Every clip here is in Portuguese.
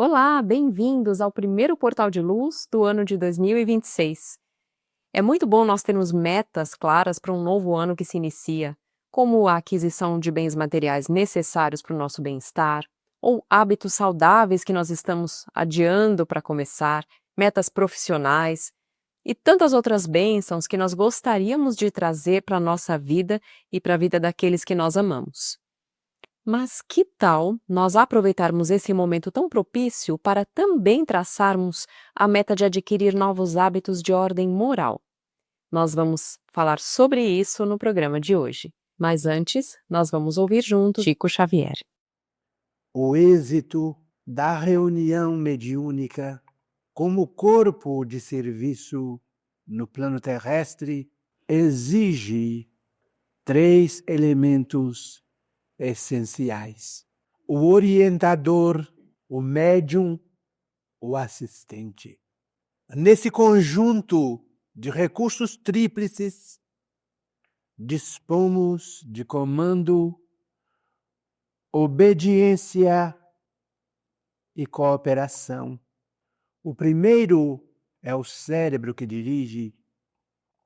Olá, bem-vindos ao primeiro Portal de Luz do ano de 2026. É muito bom nós termos metas claras para um novo ano que se inicia, como a aquisição de bens materiais necessários para o nosso bem-estar, ou hábitos saudáveis que nós estamos adiando para começar, metas profissionais e tantas outras bênçãos que nós gostaríamos de trazer para a nossa vida e para a vida daqueles que nós amamos. Mas que tal nós aproveitarmos esse momento tão propício para também traçarmos a meta de adquirir novos hábitos de ordem moral? Nós vamos falar sobre isso no programa de hoje. Mas antes, nós vamos ouvir juntos Chico Xavier. O êxito da reunião mediúnica como corpo de serviço no plano terrestre exige 3 elementos essenciais: o orientador, o médium, o assistente. Nesse conjunto de recursos tríplices, dispomos de comando, obediência e cooperação. O primeiro é o cérebro que dirige,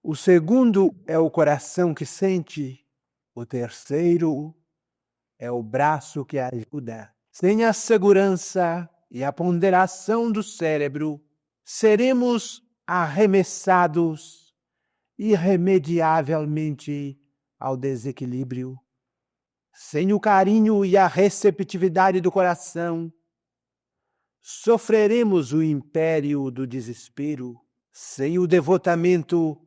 o segundo é o coração que sente, o terceiro é o braço que ajuda. Sem a segurança e a ponderação do cérebro, seremos arremessados irremediavelmente ao desequilíbrio. Sem o carinho e a receptividade do coração, sofreremos o império do desespero. Sem o devotamento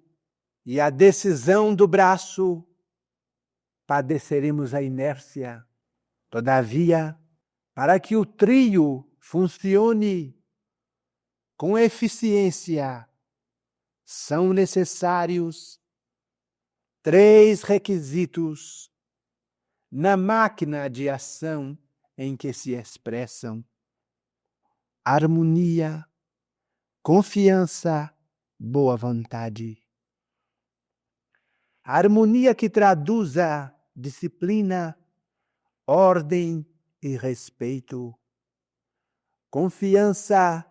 e a decisão do braço, padeceremos a inércia. Todavia, para que o trio funcione com eficiência, são necessários 3 requisitos na máquina de ação em que se expressam: harmonia, confiança, boa vontade. Harmonia que traduza disciplina, ordem e respeito. Confiança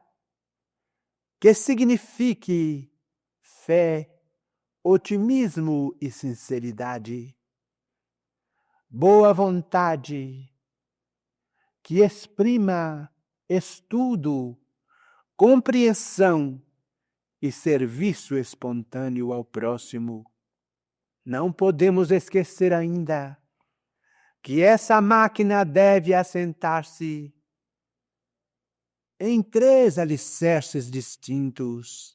que signifique fé, otimismo e sinceridade. Boa vontade que exprima estudo, compreensão e serviço espontâneo ao próximo. Não podemos esquecer ainda que essa máquina deve assentar-se em 3 alicerces distintos: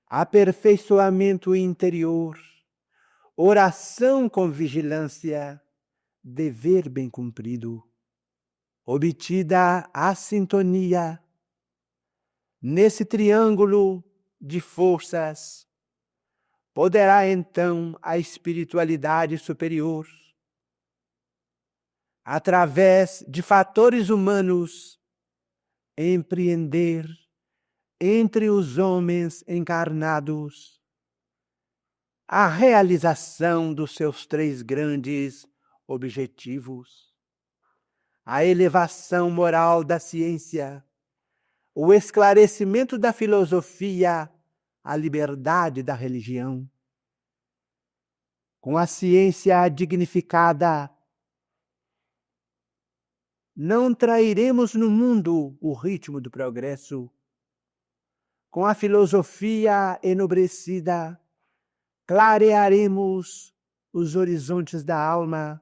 aperfeiçoamento interior, oração com vigilância, dever bem cumprido. Obtida a sintonia, nesse triângulo de forças, poderá então a espiritualidade superior, através de fatores humanos, empreender entre os homens encarnados a realização dos seus 3 grandes objetivos: a elevação moral da ciência, o esclarecimento da filosofia, a liberdade da religião. Com a ciência dignificada, não trairemos no mundo o ritmo do progresso. Com a filosofia enobrecida, clarearemos os horizontes da alma.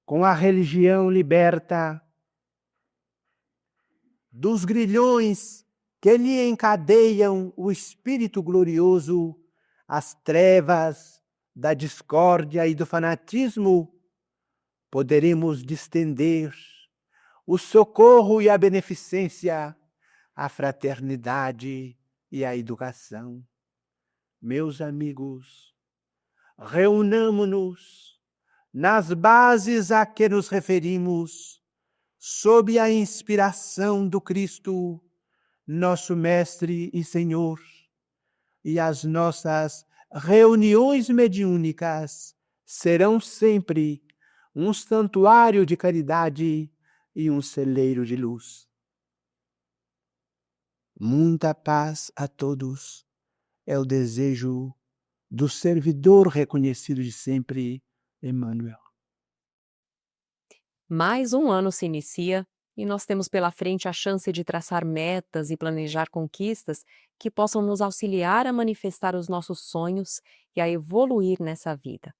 Com a religião liberta dos grilhões que lhe encadeiam o espírito glorioso, as trevas da discórdia e do fanatismo, poderemos distender o socorro e a beneficência, a fraternidade e a educação. Meus amigos, reunamo-nos nas bases a que nos referimos, sob a inspiração do Cristo, nosso Mestre e Senhor, e as nossas reuniões mediúnicas serão sempre um santuário de caridade e um celeiro de luz. Muita paz a todos é o desejo do servidor reconhecido de sempre, Emmanuel. Mais um ano se inicia e nós temos pela frente a chance de traçar metas e planejar conquistas que possam nos auxiliar a manifestar os nossos sonhos e a evoluir nessa vida.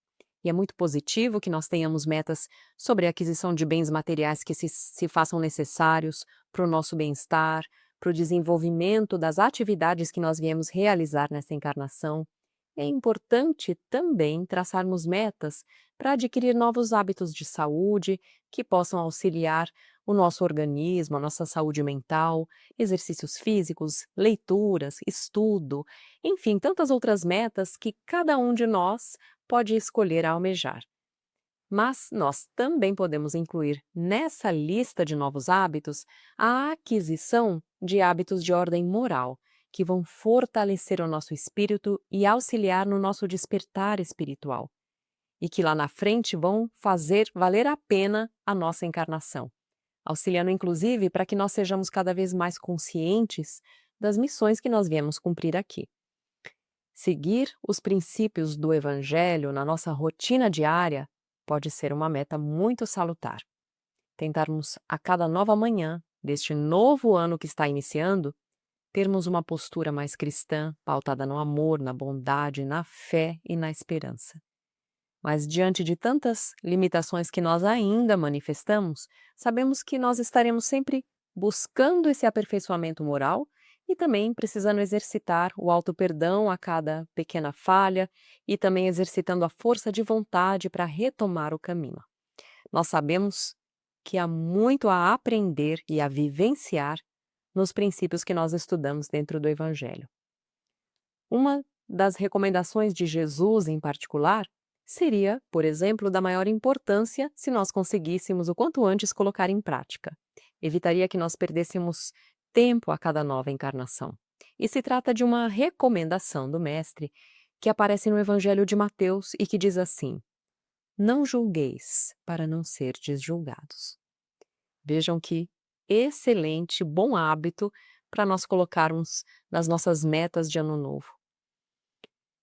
E é muito positivo que nós tenhamos metas sobre a aquisição de bens materiais que se façam necessários para o nosso bem-estar, para o desenvolvimento das atividades que nós viemos realizar nessa encarnação. É importante também traçarmos metas para adquirir novos hábitos de saúde que possam auxiliar o nosso organismo, a nossa saúde mental, exercícios físicos, leituras, estudo, enfim, tantas outras metas que cada um de nós pode escolher almejar. Mas nós também podemos incluir nessa lista de novos hábitos a aquisição de hábitos de ordem moral, que vão fortalecer o nosso espírito e auxiliar no nosso despertar espiritual, e que lá na frente vão fazer valer a pena a nossa encarnação, auxiliando inclusive para que nós sejamos cada vez mais conscientes das missões que nós viemos cumprir aqui. Seguir os princípios do Evangelho na nossa rotina diária pode ser uma meta muito salutar. Tentarmos a cada nova manhã deste novo ano que está iniciando, termos uma postura mais cristã, pautada no amor, na bondade, na fé e na esperança. Mas diante de tantas limitações que nós ainda manifestamos, sabemos que nós estaremos sempre buscando esse aperfeiçoamento moral e também precisando exercitar o auto-perdão a cada pequena falha e também exercitando a força de vontade para retomar o caminho. Nós sabemos que há muito a aprender e a vivenciar nos princípios que nós estudamos dentro do Evangelho. Uma das recomendações de Jesus, em particular, seria, por exemplo, da maior importância se nós conseguíssemos o quanto antes colocar em prática. Evitaria que nós perdêssemos tempo a cada nova encarnação. E se trata de uma recomendação do Mestre que aparece no Evangelho de Mateus e que diz assim: não julgueis para não serdes julgados. Vejam que excelente, bom hábito para nós colocarmos nas nossas metas de ano novo.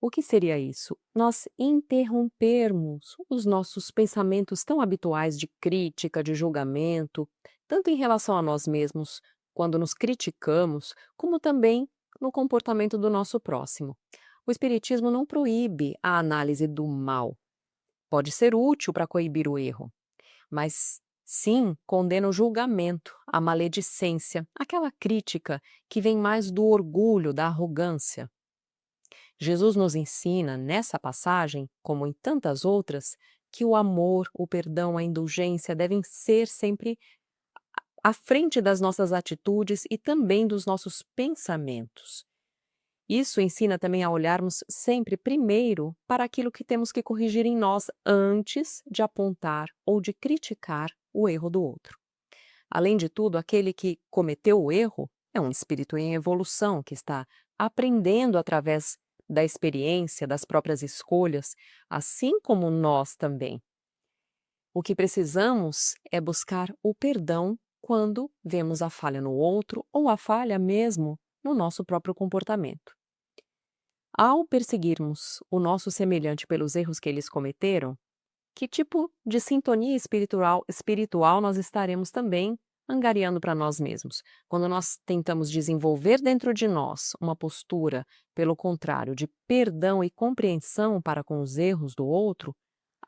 O que seria isso? Nós interrompermos os nossos pensamentos tão habituais de crítica, de julgamento, tanto em relação a nós mesmos, quando nos criticamos, como também no comportamento do nosso próximo. O Espiritismo não proíbe a análise do mal. Pode ser útil para coibir o erro, mas sim condena o julgamento, a maledicência, aquela crítica que vem mais do orgulho, da arrogância. Jesus nos ensina, nessa passagem, como em tantas outras, que o amor, o perdão, a indulgência devem ser sempre à frente das nossas atitudes e também dos nossos pensamentos. Isso ensina também a olharmos sempre primeiro para aquilo que temos que corrigir em nós antes de apontar ou de criticar o erro do outro. Além de tudo, aquele que cometeu o erro é um espírito em evolução que está aprendendo através da experiência, das próprias escolhas, assim como nós também. O que precisamos é buscar o perdão quando vemos a falha no outro ou a falha mesmo no nosso próprio comportamento. Ao perseguirmos o nosso semelhante pelos erros que eles cometeram, que tipo de sintonia espiritual nós estaremos também angariando para nós mesmos? Quando nós tentamos desenvolver dentro de nós uma postura, pelo contrário, de perdão e compreensão para com os erros do outro,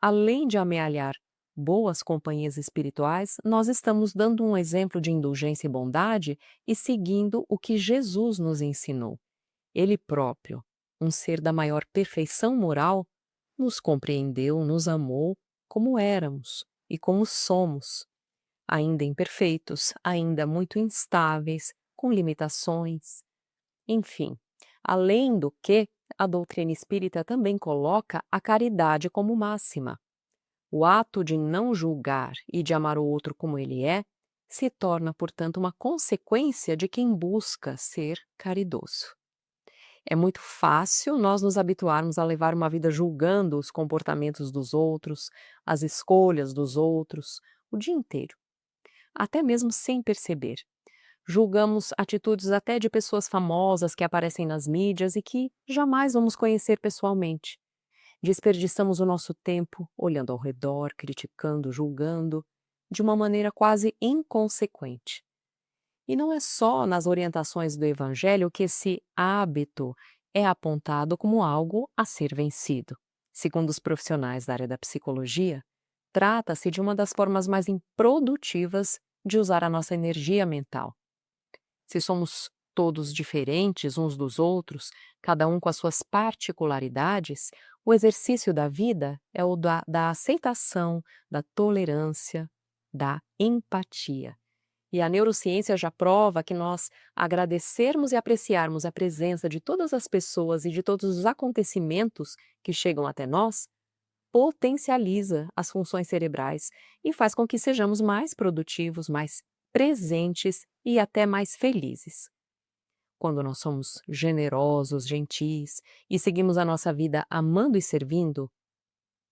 além de amealhar boas companhias espirituais, nós estamos dando um exemplo de indulgência e bondade e seguindo o que Jesus nos ensinou. Ele próprio, um ser da maior perfeição moral, nos compreendeu, nos amou como éramos e como somos, ainda imperfeitos, ainda muito instáveis, com limitações. Enfim, além do que, a doutrina espírita também coloca a caridade como máxima. O ato de não julgar e de amar o outro como ele é se torna, portanto, uma consequência de quem busca ser caridoso. É muito fácil nós nos habituarmos a levar uma vida julgando os comportamentos dos outros, as escolhas dos outros, o dia inteiro, até mesmo sem perceber. Julgamos atitudes até de pessoas famosas que aparecem nas mídias e que jamais vamos conhecer pessoalmente. Desperdiçamos o nosso tempo olhando ao redor, criticando, julgando, de uma maneira quase inconsequente. E não é só nas orientações do Evangelho que esse hábito é apontado como algo a ser vencido. Segundo os profissionais da área da psicologia, trata-se de uma das formas mais improdutivas de usar a nossa energia mental. Se somos todos diferentes uns dos outros, cada um com as suas particularidades, o exercício da vida é o da aceitação, da tolerância, da empatia. E a neurociência já prova que nós agradecermos e apreciarmos a presença de todas as pessoas e de todos os acontecimentos que chegam até nós, potencializa as funções cerebrais e faz com que sejamos mais produtivos, mais presentes e até mais felizes. Quando nós somos generosos, gentis e seguimos a nossa vida amando e servindo,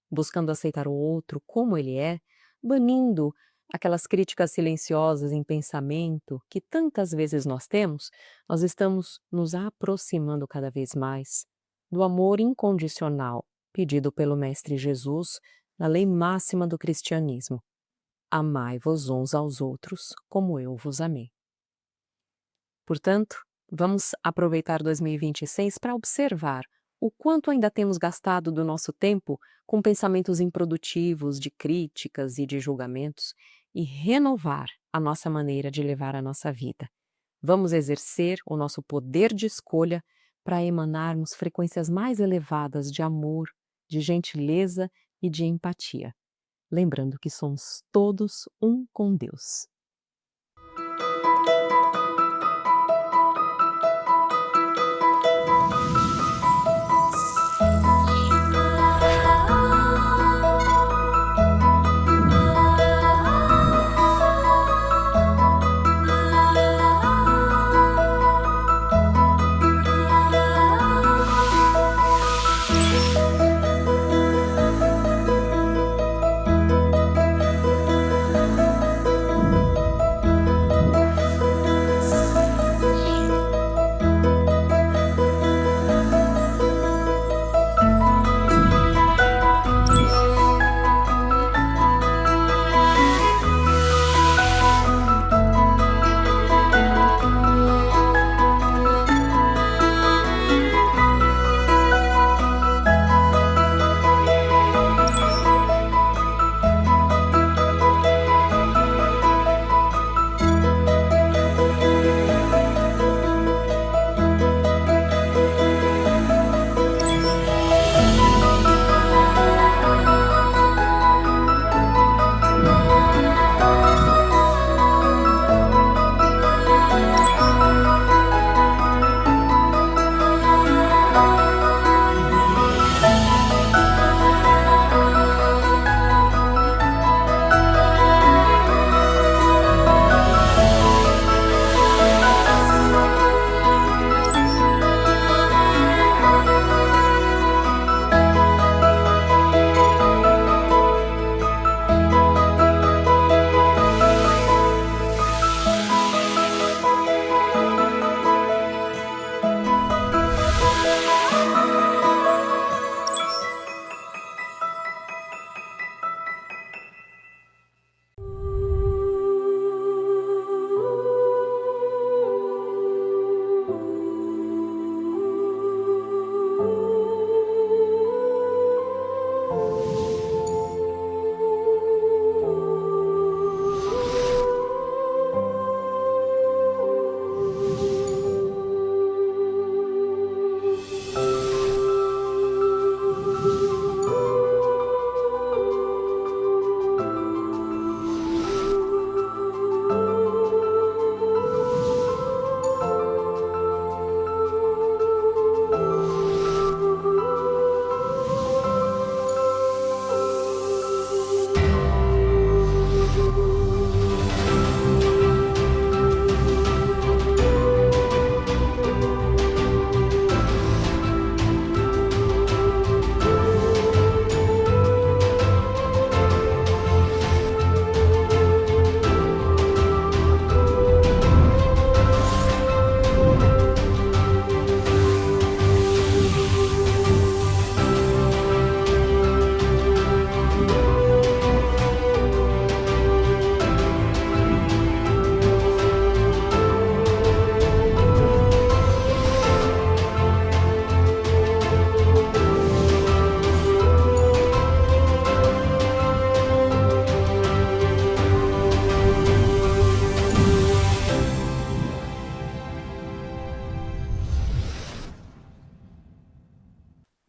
buscando aceitar o outro como ele é, banindo aquelas críticas silenciosas em pensamento que tantas vezes nós temos, nós estamos nos aproximando cada vez mais do amor incondicional pedido pelo Mestre Jesus na lei máxima do cristianismo: amai-vos uns aos outros como eu vos amei. Portanto, vamos aproveitar 2026 para observar o quanto ainda temos gastado do nosso tempo com pensamentos improdutivos, de críticas e de julgamentos, e renovar a nossa maneira de levar a nossa vida. Vamos exercer o nosso poder de escolha para emanarmos frequências mais elevadas de amor, de gentileza e de empatia, lembrando que somos todos um com Deus.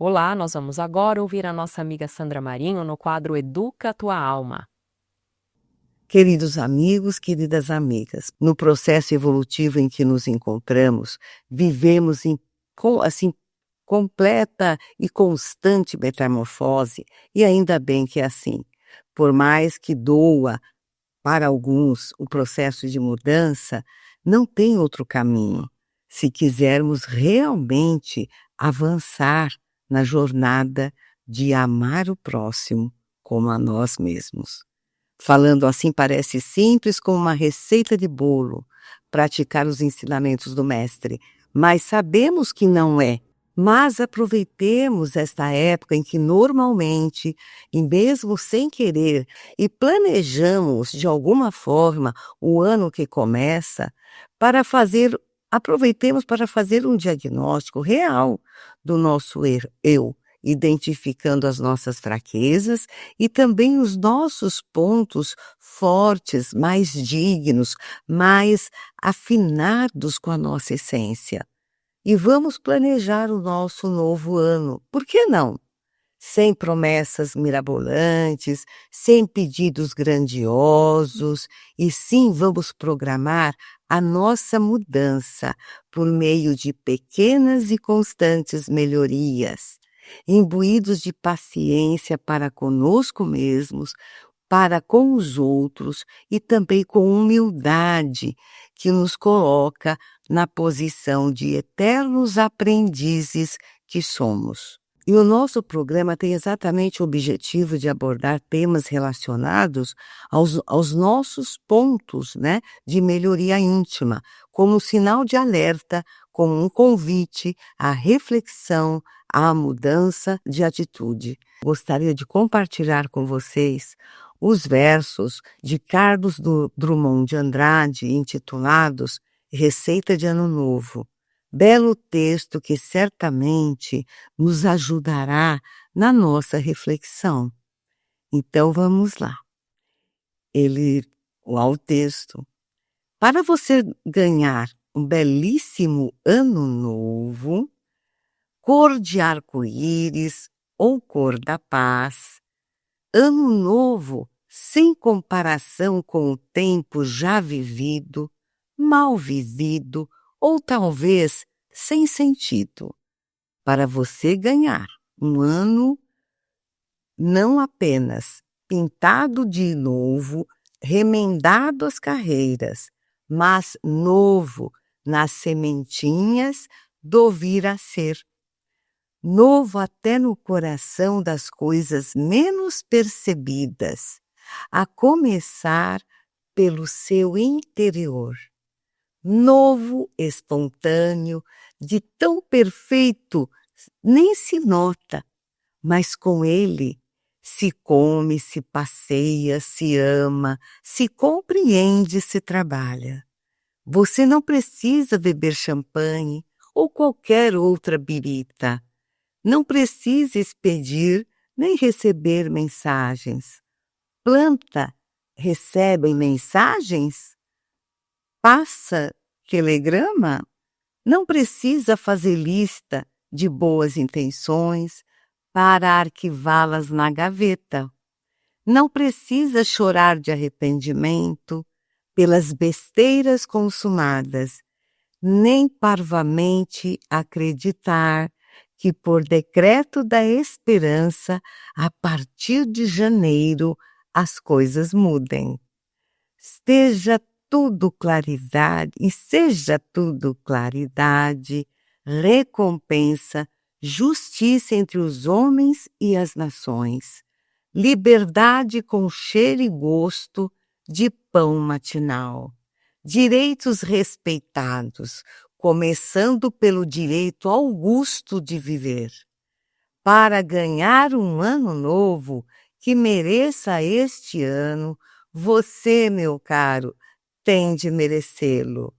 Olá, nós vamos agora ouvir a nossa amiga Sandra Marinho no quadro Educa a Tua Alma. Queridos amigos, queridas amigas, no processo evolutivo em que nos encontramos, vivemos assim, completa e constante metamorfose, e ainda bem que é assim. Por mais que doa para alguns o processo de mudança, não tem outro caminho. Se quisermos realmente avançar na jornada de amar o próximo como a nós mesmos. Falando assim parece simples como uma receita de bolo, praticar os ensinamentos do mestre, mas sabemos que não é. Mas aproveitemos esta época em que normalmente, e mesmo sem querer, e planejamos de alguma forma o ano que começa, aproveitemos para fazer um diagnóstico real do nosso eu, identificando as nossas fraquezas e também os nossos pontos fortes, mais dignos, mais afinados com a nossa essência. E vamos planejar o nosso novo ano. Por que não? Sem promessas mirabolantes, sem pedidos grandiosos, e sim vamos programar a nossa mudança por meio de pequenas e constantes melhorias, imbuídos de paciência para conosco mesmos, para com os outros e também com humildade, que nos coloca na posição de eternos aprendizes que somos. E o nosso programa tem exatamente o objetivo de abordar temas relacionados aos nossos pontos, né, de melhoria íntima, como um sinal de alerta, como um convite à reflexão, à mudança de atitude. Gostaria de compartilhar com vocês os versos de Carlos Drummond de Andrade, intitulados Receita de Ano Novo. Belo texto que certamente nos ajudará na nossa reflexão. Então vamos lá. O texto. Para você ganhar um belíssimo ano novo, cor de arco-íris ou cor da paz, ano novo sem comparação com o tempo já vivido, mal vivido ou talvez sem sentido. Para você ganhar um ano não apenas pintado de novo, remendado as carreiras, mas novo nas sementinhas do vir a ser. Novo até no coração das coisas menos percebidas, a começar pelo seu interior. Novo, espontâneo, de tão perfeito, nem se nota, mas com ele se come, se passeia, se ama, se compreende, se trabalha. Você não precisa beber champanhe ou qualquer outra birita. Não precisa expedir nem receber mensagens. Planta recebe mensagens? Passa telegrama? Não precisa fazer lista de boas intenções para arquivá-las na gaveta. Não precisa chorar de arrependimento pelas besteiras consumadas, nem parvamente acreditar que por decreto da esperança, a partir de janeiro, as coisas mudem. Seja tudo claridade, recompensa, justiça entre os homens e as nações, liberdade com cheiro e gosto de pão matinal, direitos respeitados, começando pelo direito augusto de viver. Para ganhar um ano novo que mereça este ano, você, meu caro, tem de merecê-lo,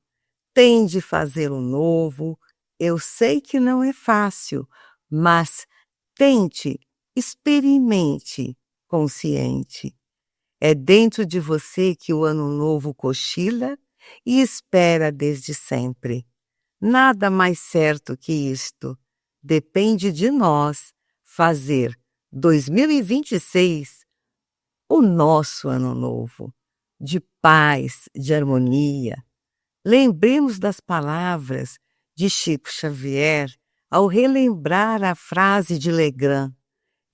tem de fazer o novo. Eu sei que não é fácil, mas tente, experimente, consciente. É dentro de você que o ano novo cochila e espera desde sempre. Nada mais certo que isto. Depende de nós fazer 2026 o nosso ano novo, de paz, de harmonia. Lembremos das palavras de Chico Xavier ao relembrar a frase de Legrand: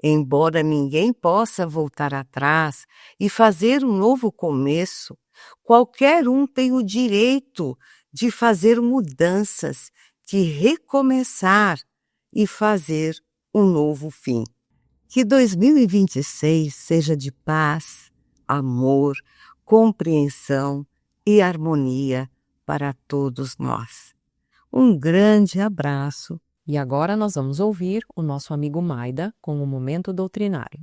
embora ninguém possa voltar atrás e fazer um novo começo, qualquer um tem o direito de fazer mudanças, de recomeçar e fazer um novo fim. Que 2026 seja de paz, amor, compreensão e harmonia para todos nós. Um grande abraço. E agora nós vamos ouvir o nosso amigo Maida com o Momento Doutrinário.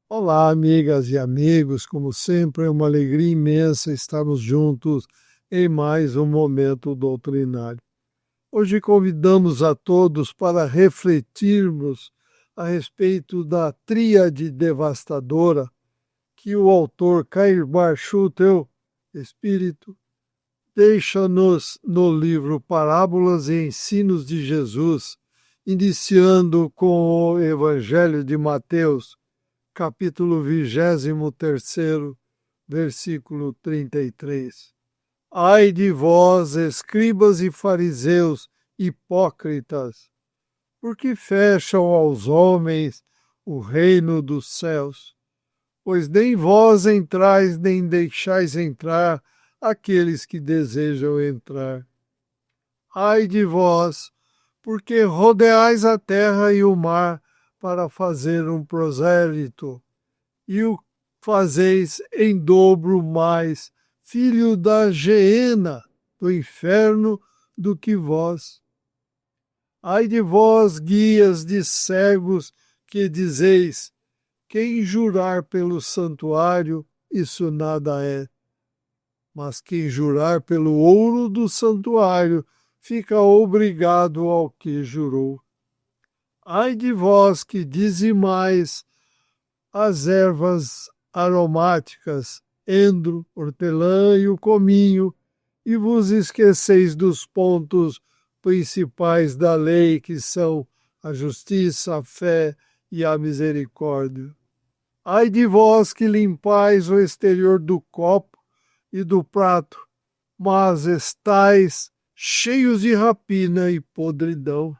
Olá, amigas e amigos, como sempre é uma alegria imensa estarmos juntos em mais um Momento Doutrinário. Hoje convidamos a todos para refletirmos a respeito da tríade devastadora que o autor Kair-Bar Schutel, Espírito, deixa-nos no livro Parábolas e Ensinos de Jesus, iniciando com o Evangelho de Mateus, capítulo 23, versículo 33. Ai de vós, escribas e fariseus, hipócritas, porque fecham aos homens o reino dos céus, pois nem vós entrais, nem deixais entrar aqueles que desejam entrar. Ai de vós, porque rodeais a terra e o mar para fazer um prosélito, e o fazeis em dobro mais, filho da geena, do inferno, do que vós. Ai de vós, guias de cegos, que dizeis: quem jurar pelo santuário, isso nada é. Mas quem jurar pelo ouro do santuário, fica obrigado ao que jurou. Ai de vós que dizimais as ervas aromáticas, endro, hortelã e o cominho, e vos esqueceis dos pontos principais da lei, que são a justiça, a fé e a misericórdia. Ai de vós que limpais o exterior do copo e do prato, mas estais cheios de rapina e podridão.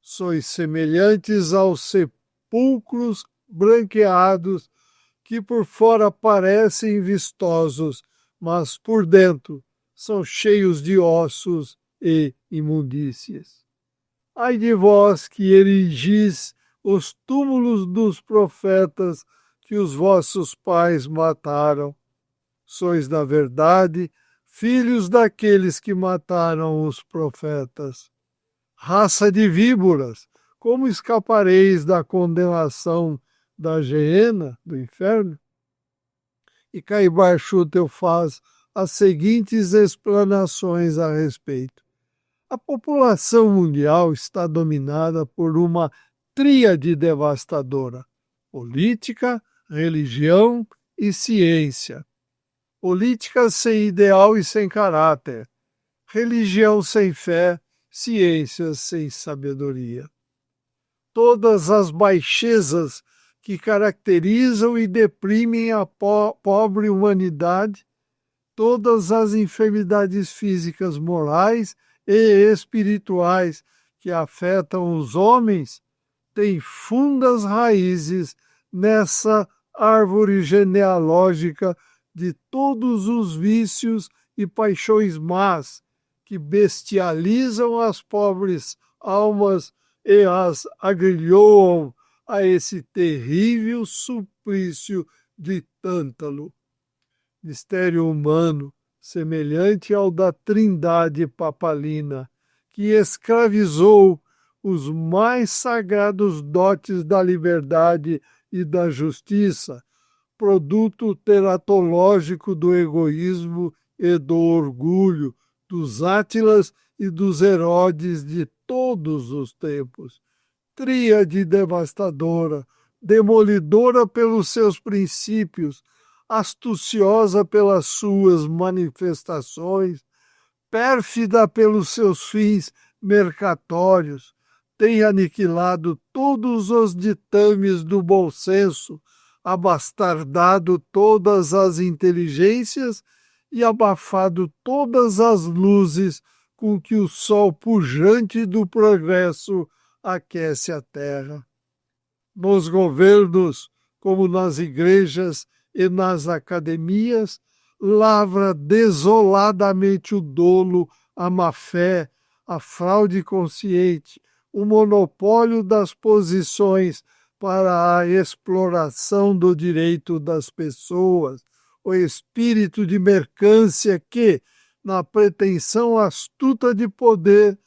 Sois semelhantes aos sepulcros branqueados, que por fora parecem vistosos, mas por dentro são cheios de ossos e imundícias. Ai de vós que erigis os túmulos dos profetas que os vossos pais mataram. Sois, na verdade, filhos daqueles que mataram os profetas. Raça de víboras, como escapareis da condenação da geena, do inferno? E Kair-Bar Schutel faz as seguintes explanações a respeito. A população mundial está dominada por uma tríade devastadora: política, religião e ciência. Política sem ideal e sem caráter, religião sem fé, ciência sem sabedoria. Todas as baixezas que caracterizam e deprimem a pobre humanidade, todas as enfermidades físicas, morais e espirituais que afetam os homens, têm fundas raízes nessa árvore genealógica de todos os vícios e paixões más que bestializam as pobres almas e as agrilhoam a esse terrível suplício de Tântalo. Mistério humano, semelhante ao da Trindade papalina, que escravizou os mais sagrados dotes da liberdade e da justiça, produto teratológico do egoísmo e do orgulho dos Átilas e dos Herodes de todos os tempos. Tríade devastadora, demolidora pelos seus princípios, astuciosa pelas suas manifestações, pérfida pelos seus fins mercatórios, tem aniquilado todos os ditames do bom senso, abastardado todas as inteligências e abafado todas as luzes com que o sol pujante do progresso aquece a terra. Nos governos, como nas igrejas e nas academias, lavra desoladamente o dolo, a má-fé, a fraude consciente, o monopólio das posições para a exploração do direito das pessoas, o espírito de mercância que, na pretensão astuta de poder,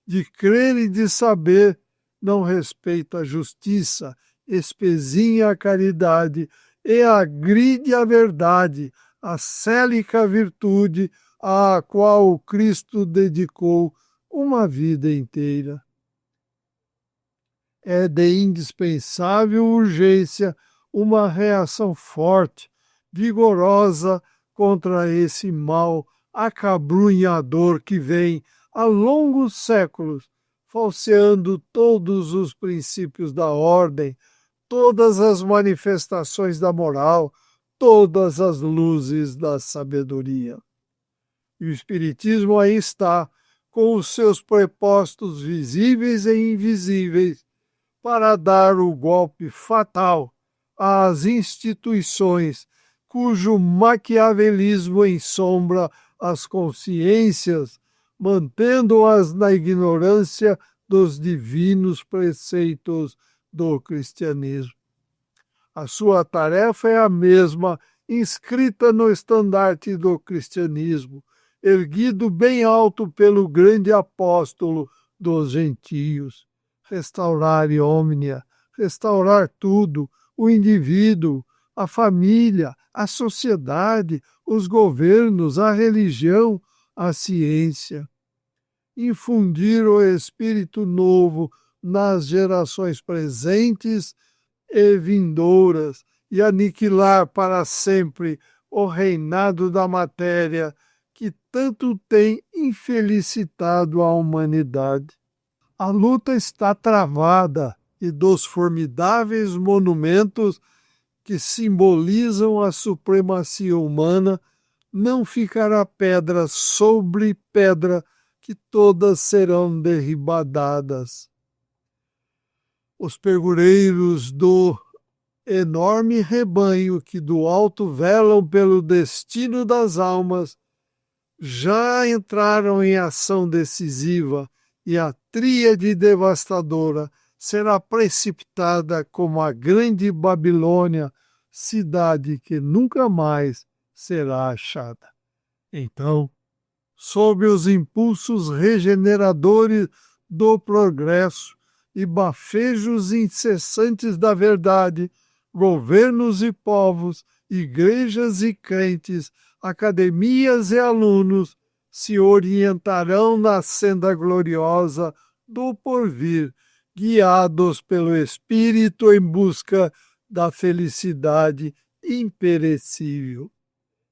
de crer e de saber, não respeita a justiça, espezinha a caridade e agride a verdade, a célica virtude à qual o Cristo dedicou uma vida inteira. É de indispensável urgência uma reação forte, vigorosa contra esse mal acabrunhador que vem há longos séculos falseando todos os princípios da ordem, todas as manifestações da moral, todas as luzes da sabedoria. E o Espiritismo aí está, com os seus prepostos visíveis e invisíveis, para dar o golpe fatal às instituições cujo maquiavelismo ensombra as consciências, mantendo-as na ignorância dos divinos preceitos do cristianismo. A sua tarefa é a mesma, inscrita no estandarte do cristianismo, erguido bem alto pelo grande apóstolo dos gentios. Restaurar omnia, restaurar tudo, o indivíduo, a família, a sociedade, os governos, a religião, a ciência. Infundir o espírito novo nas gerações presentes e vindouras e aniquilar para sempre o reinado da matéria que tanto tem infelicitado a humanidade. A luta está travada e dos formidáveis monumentos que simbolizam a supremacia humana não ficará pedra sobre pedra, que todas serão derribadas. Os pergureiros do enorme rebanho que do alto velam pelo destino das almas já entraram em ação decisiva e a tríade devastadora será precipitada como a grande Babilônia, cidade que nunca mais será achada. Então, sob os impulsos regeneradores do progresso e bafejos incessantes da verdade, governos e povos, igrejas e crentes, academias e alunos se orientarão na senda gloriosa do porvir, guiados pelo Espírito em busca da felicidade imperecível.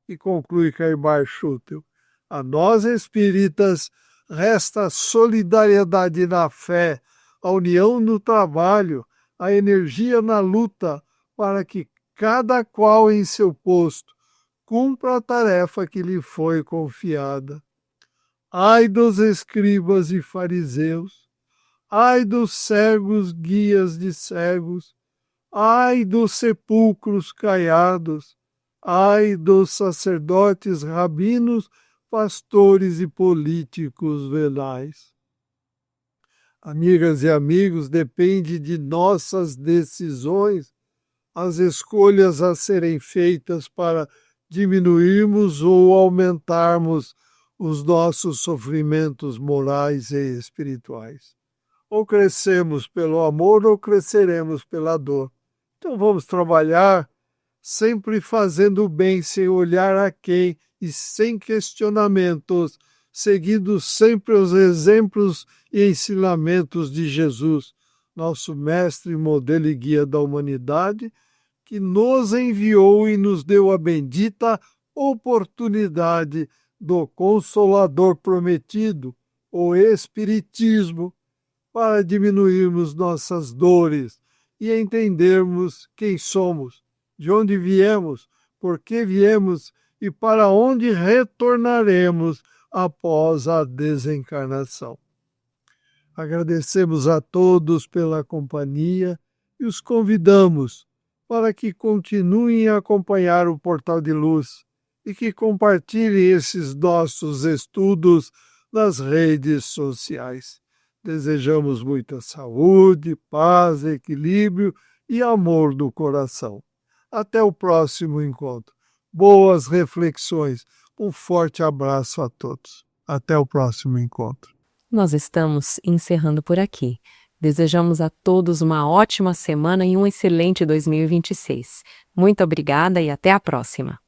E conclui Caimar Schutel: a nós espíritas resta a solidariedade na fé, a união no trabalho, a energia na luta, para que cada qual em seu posto cumpra a tarefa que lhe foi confiada. Ai dos escribas e fariseus, ai dos cegos guias de cegos, ai dos sepulcros caiados, ai dos sacerdotes rabinos, pastores e políticos venais. Amigas e amigos, depende de nossas decisões as escolhas a serem feitas para diminuirmos ou aumentarmos os nossos sofrimentos morais e espirituais. Ou crescemos pelo amor ou cresceremos pela dor. Então vamos trabalhar sempre fazendo o bem, sem olhar a quem e sem questionamentos, seguindo sempre os exemplos e ensinamentos de Jesus, nosso mestre, modelo e guia da humanidade, que nos enviou e nos deu a bendita oportunidade do Consolador prometido, o Espiritismo, para diminuirmos nossas dores e entendermos quem somos, de onde viemos, por que viemos e para onde retornaremos após a desencarnação. Agradecemos a todos pela companhia e os convidamos para que continuem a acompanhar o Portal de Luz e que compartilhem esses nossos estudos nas redes sociais. Desejamos muita saúde, paz, equilíbrio e amor do coração. Até o próximo encontro. Boas reflexões. Um forte abraço a todos. Até o próximo encontro. Nós estamos encerrando por aqui. Desejamos a todos uma ótima semana e um excelente 2026. Muito obrigada e até a próxima.